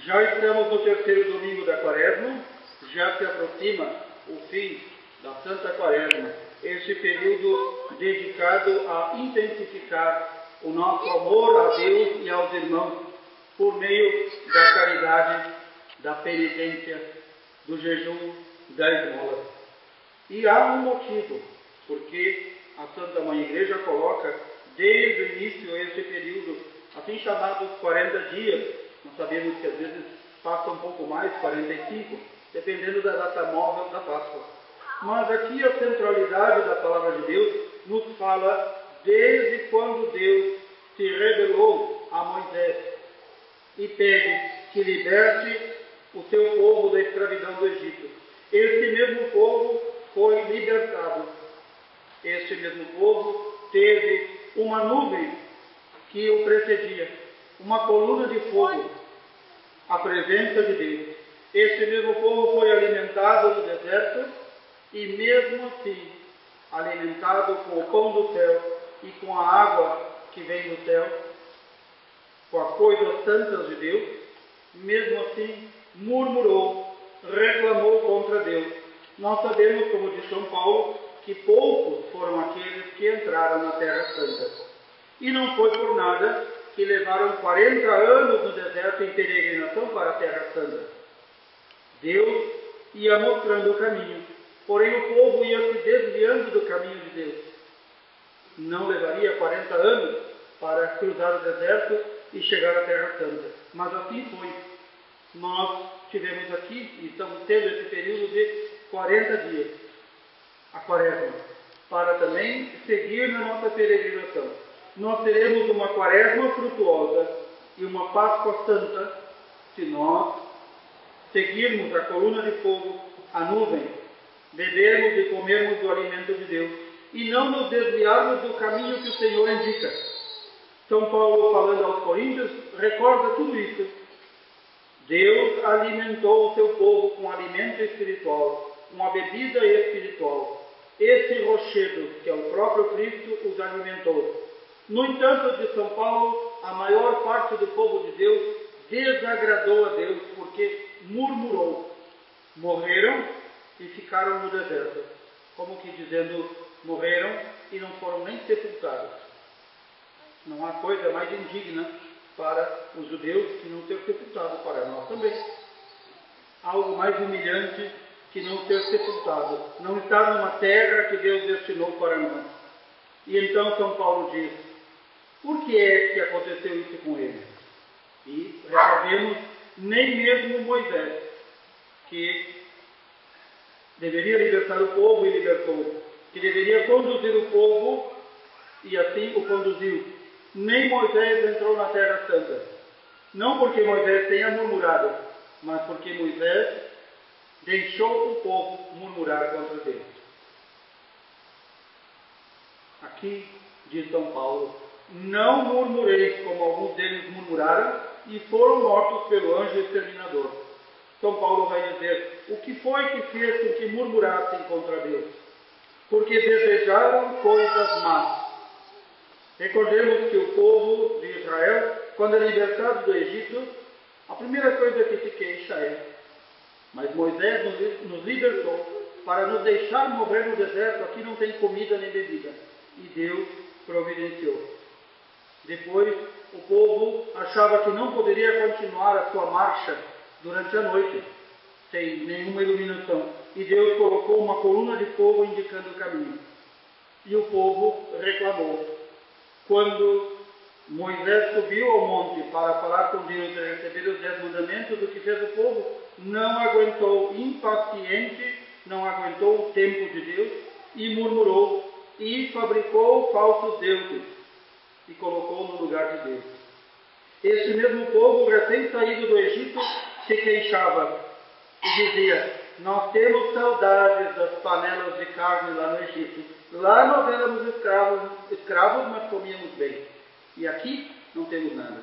Já estamos no terceiro domingo da Quaresma, já se aproxima o fim da Santa Quaresma, este período dedicado a intensificar o nosso amor a Deus e aos irmãos por meio da caridade, da penitência, do jejum, da esmola. E há um motivo, porque a Santa Mãe Igreja coloca desde o início este período, assim chamados 40 dias. Nós sabemos que às vezes passa um pouco mais, 45, dependendo da data móvel da Páscoa. Mas aqui a centralidade da Palavra de Deus nos fala desde quando Deus se revelou a Moisés e pede que liberte o seu povo da escravidão do Egito. Este mesmo povo foi libertado. Este mesmo povo teve uma nuvem que o precedia, uma coluna de fogo, a presença de Deus. Este mesmo povo foi alimentado no deserto e mesmo assim, alimentado com o pão do céu e com a água que vem do céu, com as coisas santas de Deus, mesmo assim murmurou, reclamou contra Deus. Nós sabemos, como diz São Paulo, que poucos foram aqueles que entraram na Terra Santa. E não foi por nada que levaram 40 anos no deserto em peregrinação para a Terra Santa. Deus ia mostrando o caminho, porém o povo ia se desviando do caminho de Deus. Não levaria 40 anos para cruzar o deserto e chegar à Terra Santa. Mas assim foi. Nós tivemos aqui, e estamos tendo esse período de 40 dias, a Quaresma, para também seguir na nossa peregrinação. Nós teremos uma Quaresma frutuosa e uma Páscoa Santa se nós seguirmos a coluna de fogo, a nuvem, bebermos e comermos do alimento de Deus e não nos desviarmos do caminho que o Senhor indica. São Paulo, falando aos Coríntios, recorda tudo isso. Deus alimentou o seu povo com alimento espiritual, com a bebida espiritual. Esse rochedo, que é o próprio Cristo, os alimentou. No entanto, de São Paulo, a maior parte do povo de Deus desagradou a Deus porque murmurou. Morreram e ficaram no deserto. Como que dizendo, morreram e não foram nem sepultados. Não há coisa mais indigna para os judeus que não ser sepultado, para nós também. Algo mais humilhante que não ser sepultado, não estar numa terra que Deus destinou para nós. E então São Paulo diz, por que é que aconteceu isso com ele? E recebemos nem mesmo Moisés, que deveria libertar o povo e libertou, que deveria conduzir o povo e assim o conduziu. Nem Moisés entrou na Terra Santa. Não porque Moisés tenha murmurado, mas porque Moisés deixou o povo murmurar contra Deus. Aqui diz São Paulo, não murmureis como alguns deles murmuraram e foram mortos pelo anjo exterminador. São Paulo vai dizer, o que foi que fez com que murmurassem contra Deus? Porque desejaram coisas más. Recordemos que o povo de Israel, quando é libertado do Egito, a primeira coisa que se queixa é, mas Moisés nos libertou para nos deixar morrer no deserto, aqui não tem comida nem bebida. E Deus providenciou. Depois, o povo achava que não poderia continuar a sua marcha durante a noite, sem nenhuma iluminação. E Deus colocou uma coluna de fogo indicando o caminho. E o povo reclamou. Quando Moisés subiu ao monte para falar com Deus e receber os 10 mandamentos, o que fez o povo? Não aguentou, impaciente, não aguentou o tempo de Deus e murmurou e fabricou falsos deuses e colocou no lugar de Deus. Este mesmo povo, recém-saído do Egito, se queixava e dizia, nós temos saudades das panelas de carne lá no Egito. Lá nós éramos escravos, mas comíamos bem. E aqui não temos nada.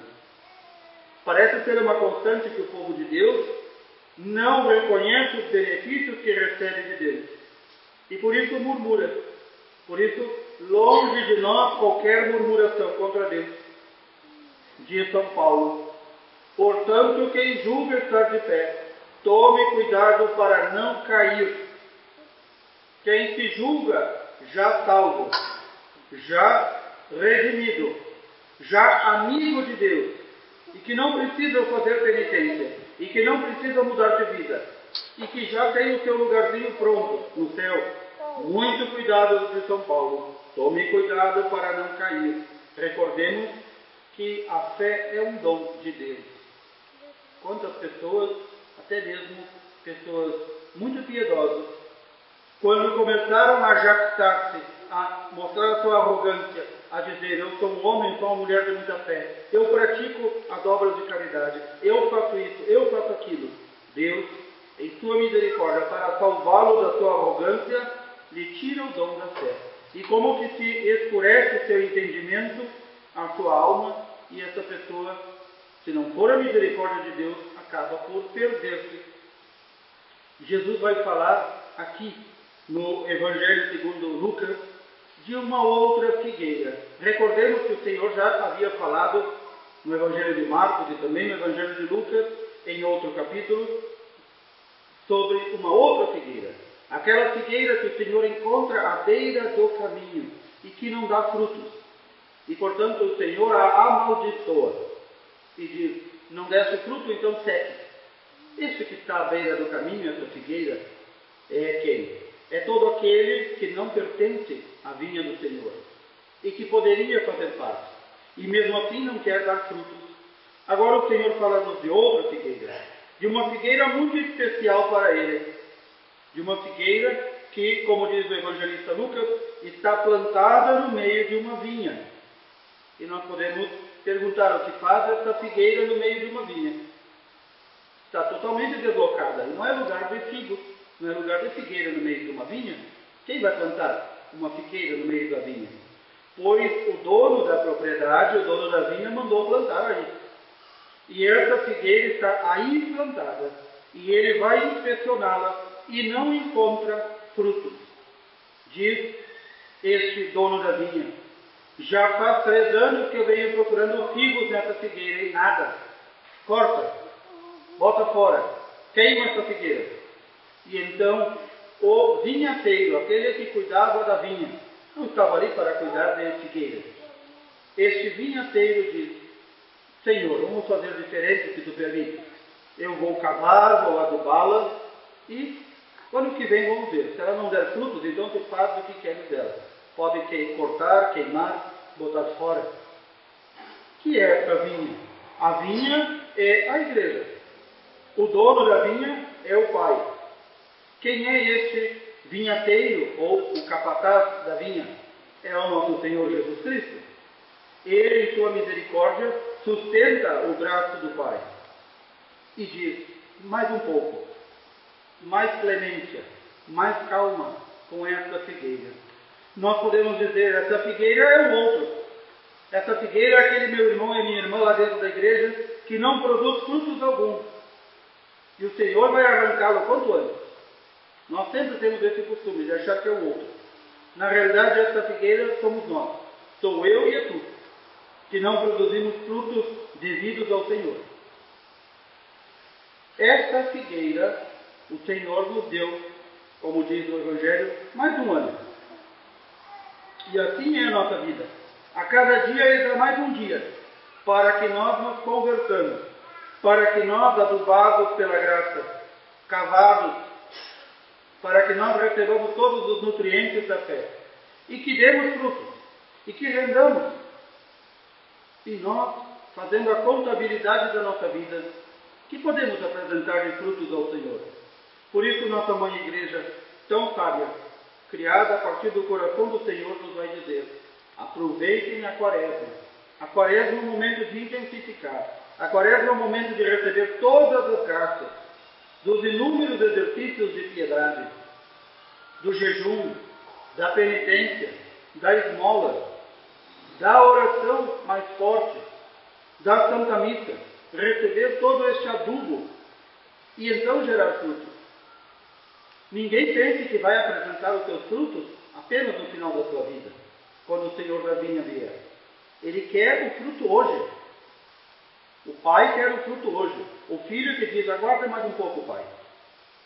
Parece ser uma constante que o povo de Deus não reconhece os benefícios que recebe de Deus. E por isso murmura. Por isso, longe de nós qualquer murmuração contra Deus. Diz São Paulo, Portanto, quem julga estar de pé, tome cuidado para não cair. Quem se julga já salvo, já redimido, já amigo de Deus, e que não precisa fazer penitência, e que não precisa mudar de vida, e que já tem o seu lugarzinho pronto no céu. Muito cuidado de São Paulo. Tome cuidado para não cair. Recordemos que a fé é um dom de Deus. Quantas pessoas, até mesmo pessoas muito piedosas, quando começaram a jactar-se, a mostrar a sua arrogância, a dizer: eu sou um homem, sou uma mulher de muita fé, eu pratico as obras de caridade, eu faço isso, eu faço aquilo. Deus, em sua misericórdia, para salvá-lo da sua arrogância, lhe tira o dom da fé. E como que se escurece o seu entendimento, a sua alma, e essa pessoa, se não for a misericórdia de Deus, acaba por perder-se. Jesus vai falar aqui no Evangelho segundo Lucas de uma outra figueira. Recordemos que o Senhor já havia falado no Evangelho de Marcos e também no Evangelho de Lucas, em outro capítulo, sobre uma outra figueira. Aquela figueira que o Senhor encontra à beira do caminho e que não dá frutos. E, portanto, o Senhor a amaldiçoa e diz: não desse fruto, então seque. Esse que está à beira do caminho, essa figueira, é quem? É todo aquele que não pertence à vinha do Senhor e que poderia fazer parte, e mesmo assim não quer dar frutos. Agora o Senhor fala-nos de outra figueira, de uma figueira muito especial para ele, de uma figueira que, como diz o evangelista Lucas, está plantada no meio de uma vinha. E nós podemos perguntar: o que faz essa figueira no meio de uma vinha? Está totalmente deslocada, e não é lugar de figos, não é lugar de figueira no meio de uma vinha. Quem vai plantar uma figueira no meio da vinha? Pois o dono da propriedade, o dono da vinha, mandou plantar aí. E essa figueira está aí plantada, e ele vai inspecioná-la e não encontra frutos. Diz este dono da vinha: já faz 3 anos que eu venho procurando figos nessa figueira e nada. Corta, bota fora, queima essa figueira. E então o vinhateiro, aquele que cuidava da vinha, não estava ali para cuidar da figueira. Este vinhateiro diz: Senhor, vamos fazer diferente, se tu permite. Eu vou cavar, vou adubá-la e ano que vem vamos ver. Se ela não der frutos, então tu faz o que queres dela. Pode cortar, queimar, botar fora. Que é essa vinha? A vinha é a igreja. O dono da vinha é o Pai. Quem é este vinhateiro ou o capataz da vinha? É o nosso Senhor Jesus Cristo. Ele, em sua misericórdia, sustenta o braço do Pai e diz: mais um pouco, mais clemência, mais calma com essa figueira. Nós podemos dizer: essa figueira é o outro. Essa figueira é aquele meu irmão e minha irmã lá dentro da igreja que não produz frutos algum. E o Senhor vai arrancá-lo quanto antes. Nós sempre temos esse costume de achar que é o outro. Na realidade, essa figueira somos nós. Sou eu e é tu, que não produzimos frutos devidos ao Senhor. Esta figueira, o Senhor nos deu, como diz o Evangelho, mais um ano. E assim é a nossa vida. A cada dia Ele dá mais um dia, para que nós nos convertamos, para que nós, adubados pela graça, cavados, para que nós recebamos todos os nutrientes da fé, e que demos frutos, e que rendamos. E nós, fazendo a contabilidade da nossa vida, que podemos apresentar de frutos ao Senhor. Por isso nossa Mãe Igreja, tão sábia, criada a partir do coração do Senhor, nos vai dizer: aproveitem a Quaresma. A Quaresma é um momento de intensificar. A Quaresma é um momento de receber todas as graças dos inúmeros exercícios de piedade, do jejum, da penitência, da esmola, da oração mais forte, da Santa Missa, receber todo este adubo e então gerar frutos. Ninguém pense que vai apresentar os seus frutos apenas no final da sua vida, quando o Senhor da vinha vier. Ele quer o fruto hoje. O pai quer o fruto hoje. O filho que diz, aguarda mais um pouco, pai.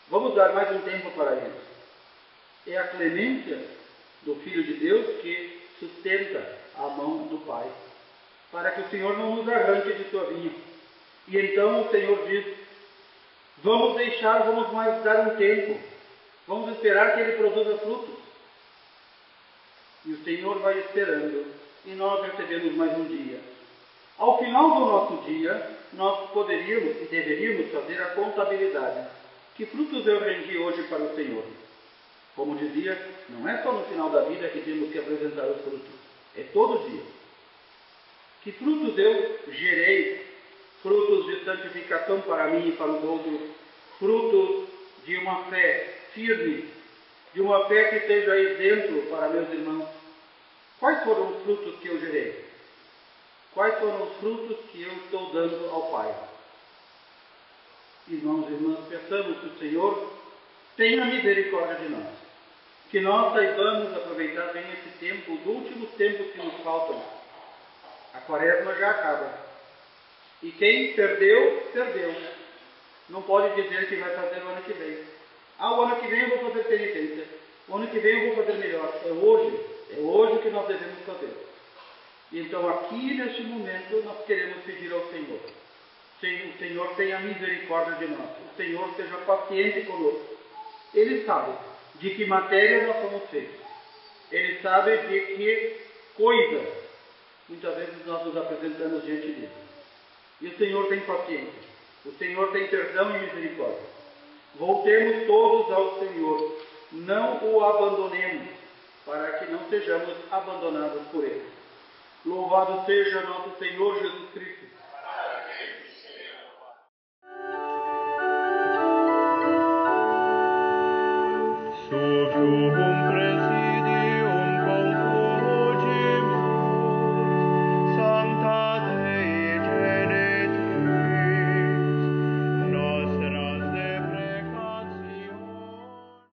Vamos dar mais um tempo para eles. É a clemência do Filho de Deus que sustenta a mão do Pai, para que o Senhor não nos arranque de sua vinha. E então o Senhor diz, vamos mais dar um tempo, vamos esperar que ele produza frutos. E o Senhor vai esperando, e nós recebemos mais um dia. Ao final do nosso dia, nós poderíamos e deveríamos fazer a contabilidade. Que frutos eu rendi hoje para o Senhor? Como dizia, não é só no final da vida que temos que apresentar os frutos, é todo dia. Que frutos eu gerei? Frutos de santificação para mim e para os outros, frutos de uma fé firme, de uma fé que seja exemplo para meus irmãos. Quais foram os frutos que eu gerei? Quais foram os frutos que eu estou dando ao Pai? Irmãos e irmãs, peçamos que o Senhor tenha misericórdia de nós. Que nós saibamos aproveitar bem esse tempo, os últimos tempos que nos faltam. A quaresma já acaba. E quem perdeu, perdeu. Não pode dizer que vai fazer o ano que vem. O ano que vem eu vou fazer penitência. O ano que vem eu vou fazer melhor. É hoje que nós devemos fazer. Então aqui neste momento nós queremos pedir ao Senhor. O Senhor tenha misericórdia de nós. O Senhor seja paciente conosco. Ele sabe de que matéria nós somos feitos. Ele sabe de que coisa muitas vezes nós nos apresentamos diante dele. E o Senhor tem paciência. O Senhor tem perdão e misericórdia. Voltemos todos ao Senhor. Não o abandonemos, para que não sejamos abandonados por Ele. Louvado seja nosso Senhor Jesus Cristo,